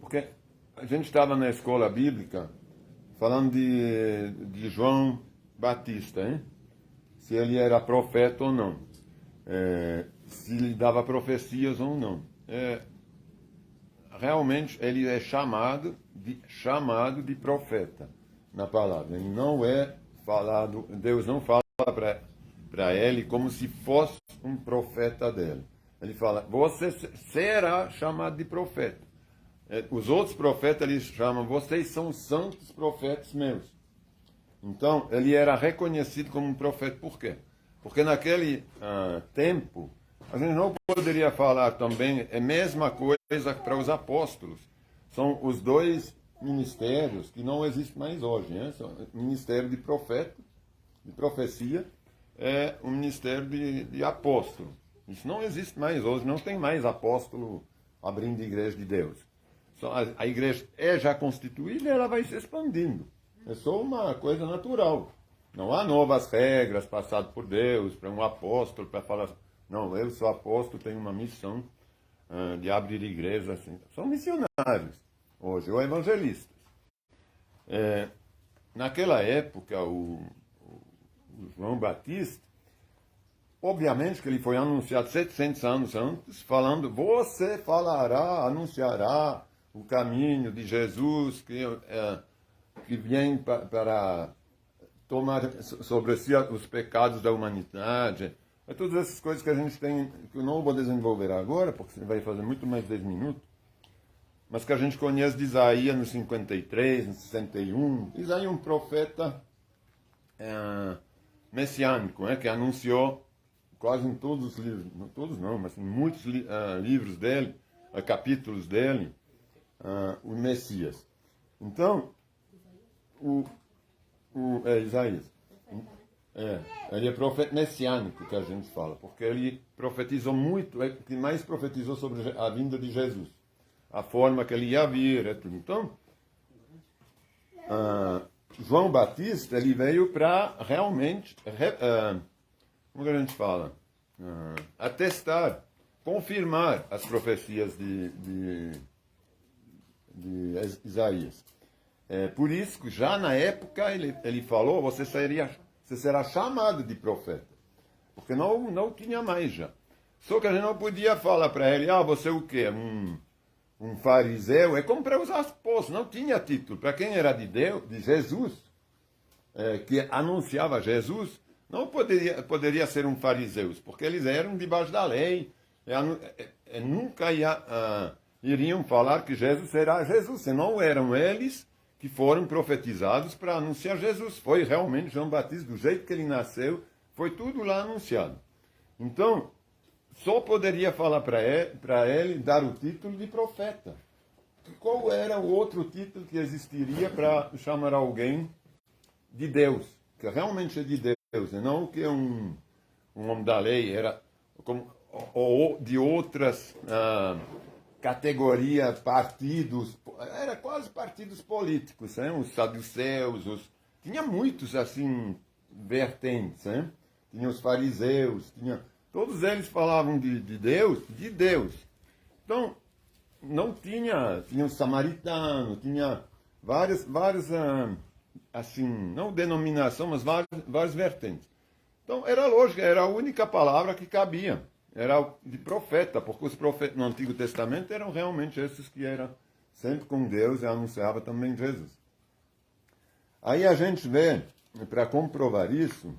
Porque a gente estava na escola bíblica falando de João Batista, hein? Se ele era profeta ou não, se ele dava profecias ou não. Realmente ele é chamado de profeta na palavra. Ele não é falado, Deus não fala para ele como se fosse um profeta dele. Ele fala, você será chamado de profeta. Os outros profetas eles chamam, vocês são santos profetas meus. Então, ele era reconhecido como um profeta. Por quê? Porque naquele tempo, a gente não poderia falar também, é a mesma coisa para os apóstolos. São os dois ministérios que não existem mais hoje. Né? O ministério de profeta, de profecia, é o ministério de apóstolo. Isso não existe mais hoje, não tem mais apóstolo abrindo a igreja de Deus. A igreja é já constituída e ela vai se expandindo. É só uma coisa natural. Não há novas regras passadas por Deus para um apóstolo para falar, não, eu sou apóstolo, tenho uma missão de abrir igrejas. Assim. São missionários hoje, ou evangelistas. Naquela época, o João Batista, obviamente que ele foi anunciado 700 anos antes, falando, você falará, anunciará o caminho de Jesus que vem para tomar sobre si os pecados da humanidade. É todas essas coisas que a gente tem, que eu não vou desenvolver agora, porque você vai fazer muito mais de 10 minutos, mas que a gente conhece de Isaías no 53, no 61. Isaías é um profeta messiânico, que anunciou quase em todos os livros, não todos não, mas em muitos livros dele, capítulos dele, o Messias. Então, Isaías, ele é profeta messiânico, que a gente fala, porque ele profetizou muito, é o que mais profetizou sobre a vinda de Jesus, a forma que ele ia vir, tudo. Então, João Batista, ele veio para realmente, como que a gente fala, atestar, confirmar as profecias de Isaías. Por isso que já na época ele falou, você será chamado de profeta. Porque não tinha mais já. Só que a gente não podia falar para ele, você é o quê? Um fariseu? É como para os apóstolos, não tinha título. Para quem era de Deus, de Jesus, que anunciava Jesus, não poderia ser um fariseu, porque eles eram debaixo da lei. Nunca iriam falar que Jesus será Jesus, senão eram eles que foram profetizados para anunciar Jesus. Foi realmente João Batista, do jeito que ele nasceu, foi tudo lá anunciado. Então, só poderia falar para ele dar o título de profeta. Qual era o outro título que existiria para chamar alguém de Deus, que realmente é de Deus, e não que é um homem da lei, era ou de outras categorias, partidos, era quase partidos políticos, os saduceus, tinha muitos assim vertentes, tinha os fariseus, todos eles falavam de Deus, Então, não tinha os samaritanos, tinha várias assim, não denominação, mas várias vertentes. Então, era lógico, era a única palavra que cabia. Era de profeta, porque os profetas no Antigo Testamento eram realmente esses que eram sempre com Deus e anunciavam também Jesus. Aí a gente vê, para comprovar isso,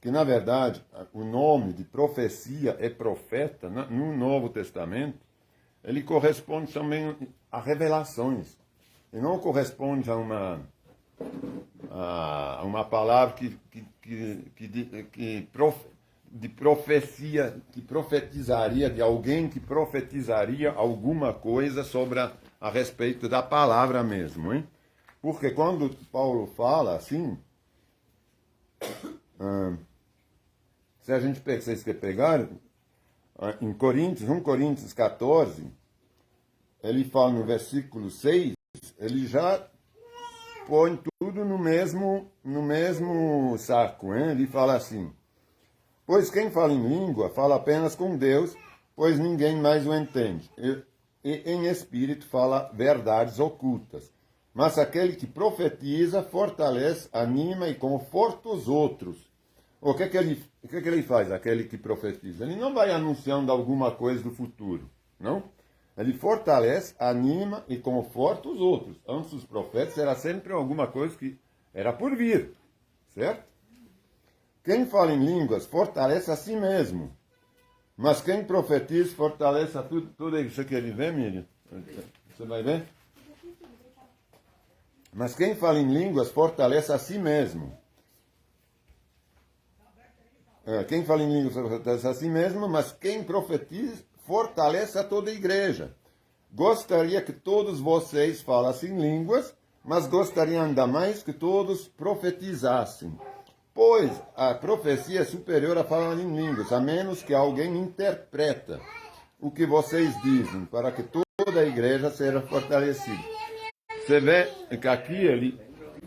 que na verdade o nome de profecia e profeta, no Novo Testamento, ele corresponde também a revelações. E não corresponde a uma palavra de profecia, que profetizaria, de alguém que profetizaria alguma coisa sobre a respeito da palavra mesmo. Hein? Porque quando Paulo fala assim, se a gente vocês querem pegar, em 1 Coríntios 14, ele fala no versículo 6, ele já põe tudo no mesmo saco. Hein? Ele fala assim, pois quem fala em língua, fala apenas com Deus, pois ninguém mais o entende. e em espírito fala verdades ocultas. Mas aquele que profetiza fortalece, anima e conforta os outros. O que ele faz, aquele que profetiza? Ele não vai anunciando alguma coisa do futuro, não? Ele fortalece, anima e conforta os outros. Antes os profetas era sempre alguma coisa que era por vir, certo? Quem fala em línguas fortalece a si mesmo. Mas quem profetiza fortalece a tudo isso que ele vê, Miriam. Você vai ver? Mas quem fala em línguas fortalece a si mesmo. Quem fala em línguas fortalece a si mesmo, mas quem profetiza fortalece a toda a igreja. Gostaria que todos vocês falassem línguas, mas gostaria ainda mais que todos profetizassem. Pois a profecia é superior a falar em línguas, a menos que alguém interpreta o que vocês dizem, para que toda a igreja seja fortalecida. Você vê que aqui ele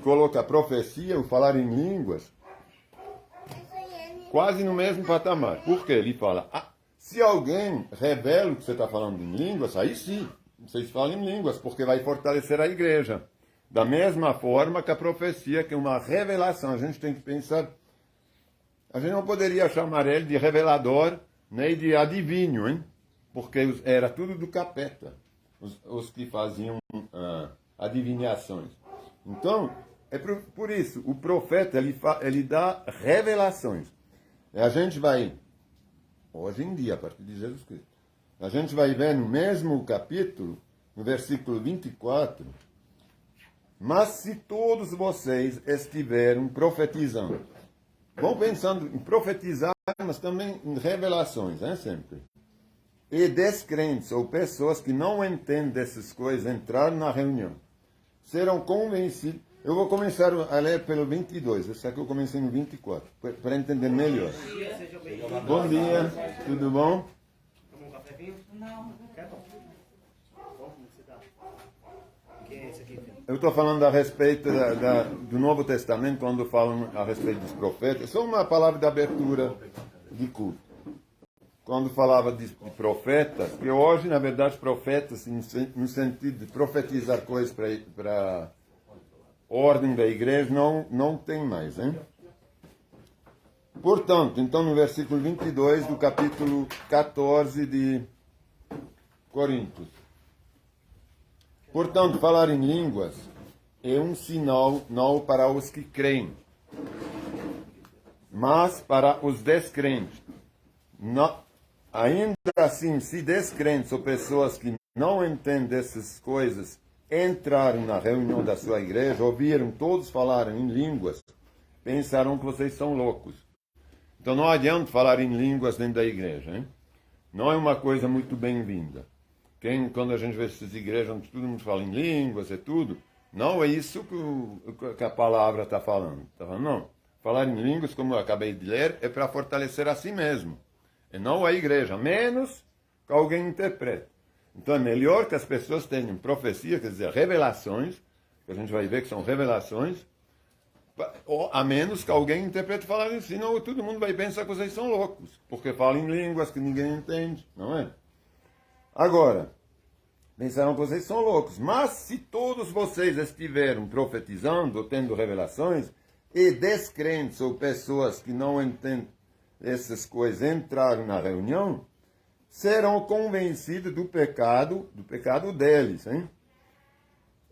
coloca a profecia, o falar em línguas, quase no mesmo patamar. Por quê? Ele fala, se alguém revela o que você está falando em línguas, aí sim, vocês falam em línguas, porque vai fortalecer a igreja. Da mesma forma que a profecia, que é uma revelação, a gente tem que pensar, a gente não poderia chamar ele de revelador, nem de adivinho, hein? Porque era tudo do capeta, os que faziam adivinhações. Então, é por isso, o profeta, ele dá revelações. E a gente vai, hoje em dia, a partir de Jesus Cristo, a gente vai ver no mesmo capítulo, no versículo 24, mas se todos vocês estiverem profetizando, vão pensando em profetizar, mas também em revelações, sempre. E descrentes ou pessoas que não entendem dessas coisas entrar na reunião, serão convencidos. Eu vou começar a ler pelo 22, esse aqui eu comecei no 24, para entender melhor. Bom dia, tudo bom? Tomou um cafezinho? Não. Quer tomar? Como você tá? Quem é esse aqui? Eu estou falando a respeito do Novo Testamento, quando falam a respeito dos profetas. Só uma palavra de abertura de culto. Quando falava de profetas, que hoje, na verdade, profetas, no sentido de profetizar coisas para a ordem da igreja, não tem mais, hein? Portanto, então no versículo 22 do capítulo 14 de Coríntios. Portanto, falar em línguas é um sinal não para os que creem, mas para os descrentes. Ainda assim, se descrentes ou pessoas que não entendem essas coisas entraram na reunião da sua igreja, ouviram todos falarem em línguas, pensaram que vocês são loucos. Então não adianta falar em línguas dentro da igreja, hein? Não é uma coisa muito bem-vinda. Quando a gente vê essas igrejas onde todo mundo fala em línguas e tudo, não é isso que a palavra está falando. Está falando, não. Falar em línguas, como eu acabei de ler, é para fortalecer a si mesmo. E não a igreja, menos que alguém interprete. Então é melhor que as pessoas tenham profecia, quer dizer, revelações, que a gente vai ver que são revelações, a menos que alguém interprete e fale assim, senão todo mundo vai pensar que vocês são loucos, porque falam em línguas que ninguém entende, não é? Agora, pensaram que vocês são loucos, mas se todos vocês estiverem profetizando ou tendo revelações, e descrentes ou pessoas que não entendem essas coisas entrarem na reunião, serão convencidos do pecado deles, hein?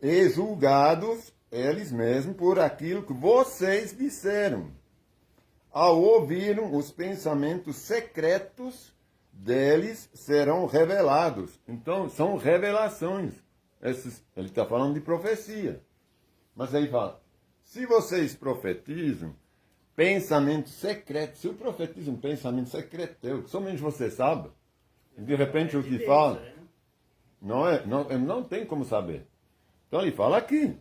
E julgados eles mesmos por aquilo que vocês disseram, ao ouvirem os pensamentos secretos deles serão revelados. Então, são revelações. Ele está falando de profecia. Mas aí fala, se vocês profetizam, pensamento secreto, se eu profetizo um pensamento secreto teu, que somente você sabe, de repente o que fala, não tem como saber. Então ele fala aqui.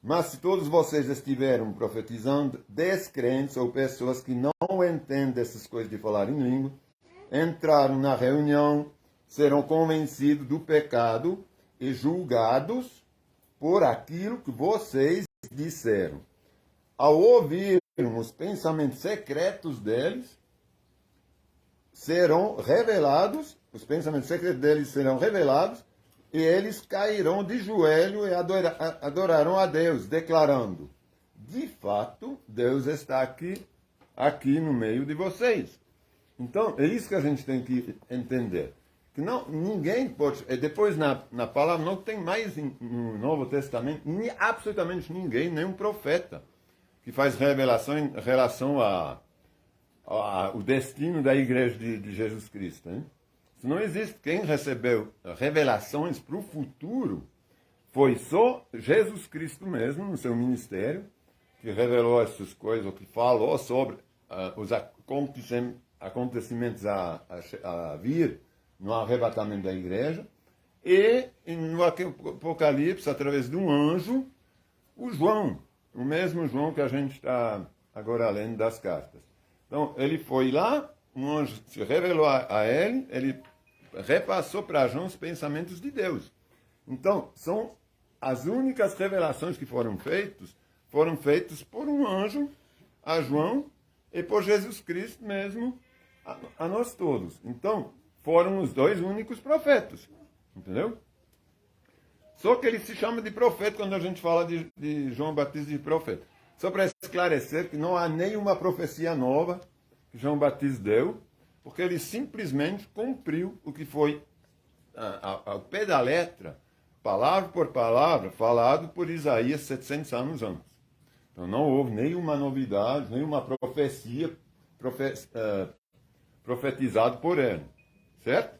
Mas se todos vocês estiverem profetizando, descrentes ou pessoas que não entendem essas coisas de falar em língua, entraram na reunião, serão convencidos do pecado e julgados por aquilo que vocês disseram. Ao ouvirem os pensamentos secretos deles, serão revelados, os pensamentos secretos deles serão revelados, e eles cairão de joelho e adorarão a Deus, declarando: de fato, Deus está aqui no meio de vocês. Então, é isso que a gente tem que entender. Que não, ninguém pode. Depois, na palavra, não tem mais no Novo Testamento absolutamente ninguém, nenhum profeta, que faz revelação em relação ao destino da igreja de Jesus Cristo. Hein? Isso não existe. Quem recebeu revelações para o futuro foi só Jesus Cristo mesmo, no seu ministério, que revelou essas coisas, que falou sobre os acontecimentos a vir no arrebatamento da igreja, e no Apocalipse, através de um anjo, o João, o mesmo João que a gente está agora lendo das cartas. Então, ele foi lá, um anjo se revelou a ele repassou para João os pensamentos de Deus. Então, são as únicas revelações que foram feitas por um anjo a João e por Jesus Cristo mesmo a nós todos. Então, foram os dois únicos profetas, entendeu? Só que ele se chama de profeta quando a gente fala de João Batista de profeta. Só para esclarecer que não há nenhuma profecia nova que João Batista deu, porque ele simplesmente cumpriu o que foi ao pé da letra, palavra por palavra, falado por Isaías 700 anos antes. Então não houve nenhuma novidade, nenhuma profecia profetizada por ele. Certo?